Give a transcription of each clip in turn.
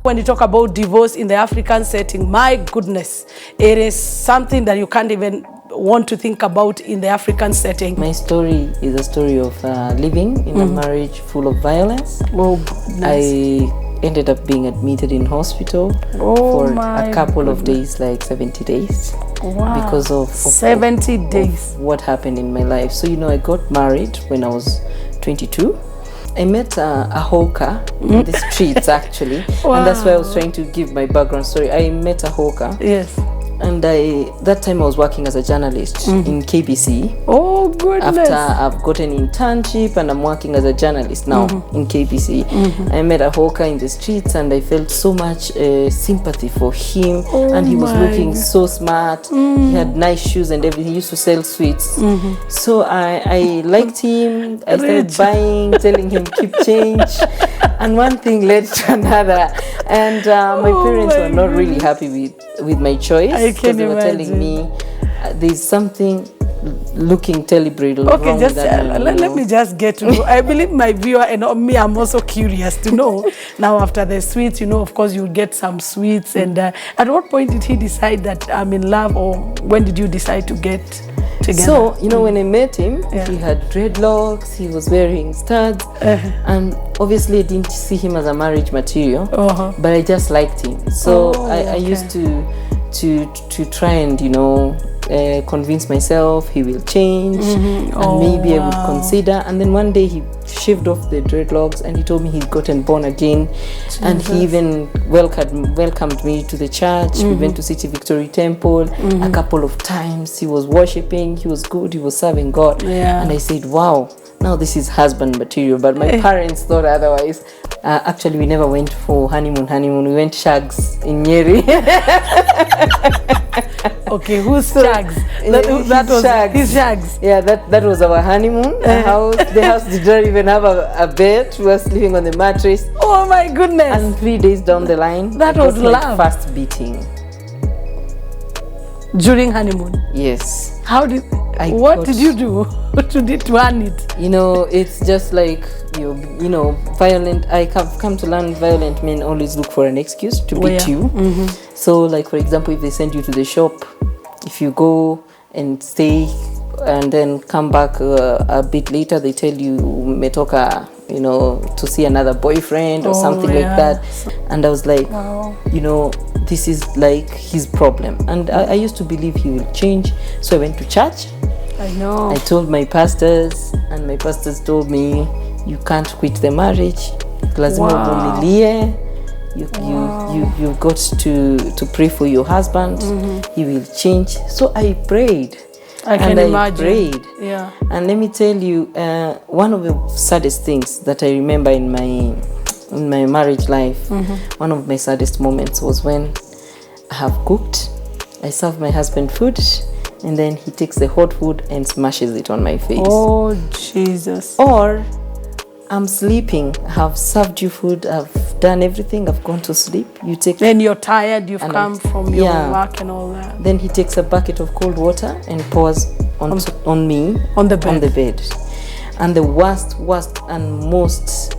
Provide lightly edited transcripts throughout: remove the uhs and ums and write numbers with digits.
when you talk about divorce in the African setting, my goodness, it is something that you can't even want to think about in the African setting. My story is a story of living in a marriage full of violence. Oh, nice. I ended up being admitted in hospital for a couple of days, like 70 days. Wow. Because of 70 days. Of what happened in my life. So, I got married when I was 22. I met a hawker in the streets, actually. Wow. And that's why I was trying to give my background story. I met a hawker. Yes. And that time I was working as a journalist in KBC. Oh, goodness. After I've got an internship and I'm working as a journalist now in KBC. I met a hawker in the streets and I felt so much sympathy for him. And he was looking so smart. He had nice shoes and everything. He used to sell sweets. So I liked him. I started buying, telling him keep change. And one thing led to another. And my parents were not really happy with my choice. Because they were telling me there's something looking terribly wrong with that. Let me just get to know. I believe my viewer and me, I'm also curious to know. Now, after the sweets, of course, you'll get some sweets. And at what point did he decide that I'm in love, or when did you decide to get together? So, when I met him, he had dreadlocks, he was wearing studs, and obviously I didn't see him as a marriage material, but I just liked him. So I used to try and convince myself he will change and maybe I would consider. And then one day he shaved off the dreadlocks and he told me he'd gotten born again. Jesus. And he even welcomed me to the church. We went to City Victory Temple a couple of times. He was worshiping, he was good, he was serving God. And I said, wow, now this is husband material. But my parents thought otherwise. Actually, we never went for honeymoon. We went shags in Nyeri. Okay, who's shags? That was shags. His shags. Yeah, that was our honeymoon. The house did not even have a bed. We were sleeping on the mattress. Oh my goodness! And 3 days down the line, that was love. Fast beating. During honeymoon. Yes. What did you do to earn it? It's just like violent. I have come to learn violent men always look for an excuse to beat you. So, like for example, if they send you to the shop, if you go and stay and then come back a bit later, they tell you umetoka, to see another boyfriend or something like that. And I was like, wow. This is like his problem. And I used to believe he will change. So I went to church. I know. I told my pastors, and my pastors told me, you can't quit the marriage. Lazima uvumilie. You've got to pray for your husband. He will change. So I prayed. I can imagine. Prayed. Yeah. And let me tell you, one of the saddest things that I remember in my marriage life, one of my saddest moments was when I have cooked. I serve my husband food, and then he takes the hot food and smashes it on my face. Oh, Jesus. Or I'm sleeping, I have served you food, I've done everything, I've gone to sleep. Then you're tired, you've come from your work and all that. Then he takes a bucket of cold water and pours on me on the bed. And the worst and most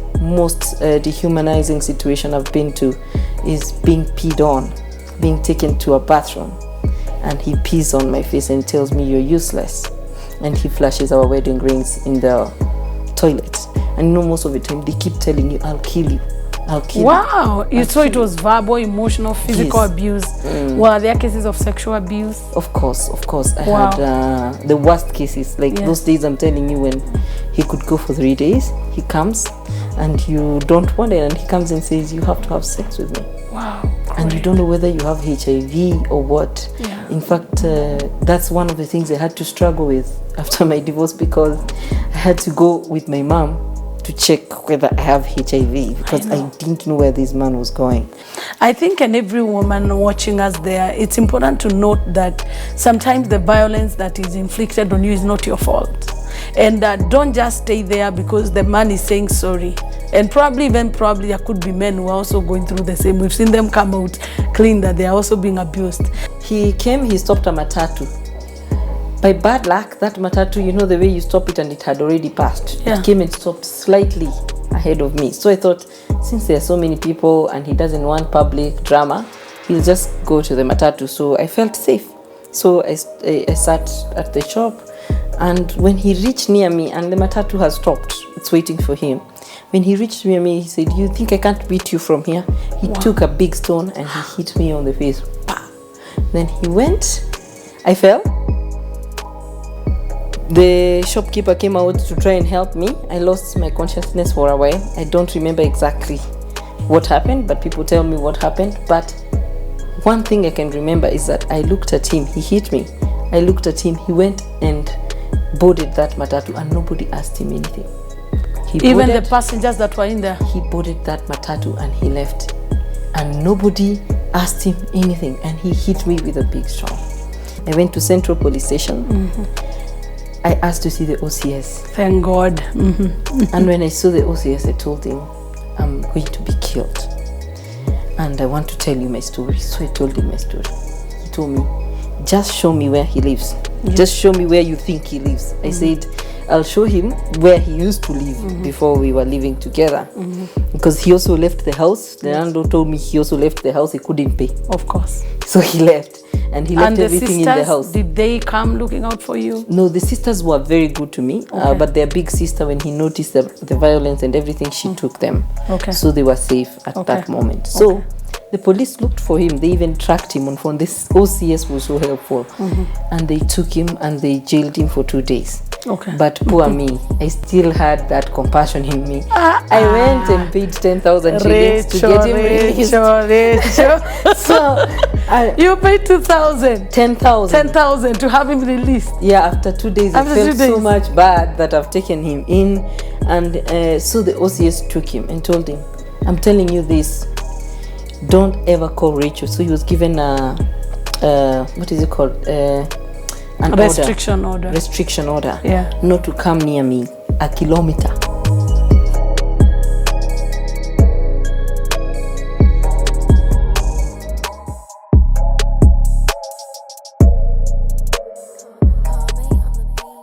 dehumanizing situation I've been to is being peed on, being taken to a bathroom, and he pees on my face and tells me you're useless, and he flashes our wedding rings in the toilet. And most of the time they keep telling you, I'll kill you. Wow. So it was verbal, emotional, physical abuse. Were there cases of sexual abuse? Of course. I had the worst cases. Those days I'm telling you, when he could go for 3 days, he comes and you don't want it, and he comes and says, you have to have sex with me. Wow. And you don't know whether you have HIV or what. Yeah. In fact, that's one of the things I had to struggle with after my divorce, because I had to go with my mom to check whether I have HIV, because I didn't know where this man was going. I think, and every woman watching us there, it's important to note that sometimes the violence that is inflicted on you is not your fault. And don't just stay there because the man is saying sorry. And probably there could be men who are also going through the same. We've seen them come out clean, that they are also being abused. He stopped a matatu. By bad luck, that matatu, the way you stop it and it had already passed. Yeah. It came and stopped slightly ahead of me. So I thought since there are so many people and he doesn't want public drama, he'll just go to the matatu. So I felt safe. So I sat at the shop, and when he reached near me, and the matatu has stopped, it's waiting for him. When he reached near me, he said, "You think I can't beat you from here?" He took a big stone and he hit me on the face. Then he went. I fell. The shopkeeper came out to try and help me. I lost my consciousness for a while. I don't remember exactly what happened, but people tell me what happened. But one thing I can remember is that I looked at him. He hit me. I looked at him. He went and boarded that matatu, and nobody asked him anything. Even the passengers that were in there? He boarded that matatu and he left. And nobody asked him anything. And he hit me with a big stone. I went to Central Police Station. I asked to see the OCS. Thank God. And when I saw the OCS, I told him, "I'm going to be killed. And I want to tell you my story." So I told him my story. He told me, "Just show me where he lives. Just show me where you think he lives." I said, "I'll show him where he used to live before we were living together." Because he also left the house. The landlord told me he also left the house. He couldn't pay. Of course. So he left. And he left everything in the house. Did they come looking out for you? No, the sisters were very good to me. But their big sister, when he noticed the violence and everything, she took them. So they were safe at that moment. So the police looked for him. They even tracked him on phone. This OCS was so helpful. And they took him and they jailed him for 2 days. But poor me, I still had that compassion in me. I went and paid 10,000 shillings to get him released. So you paid 2,000? 10,000. 10,000 to have him released? Yeah, after 2 days, I felt so much bad that I've taken him in. And so the OCS took him and told him, "I'm telling you this, don't ever call Rachel." So he was given a, what is it called? An restriction order. Restriction order. Yeah. Not to come near me, a kilometer.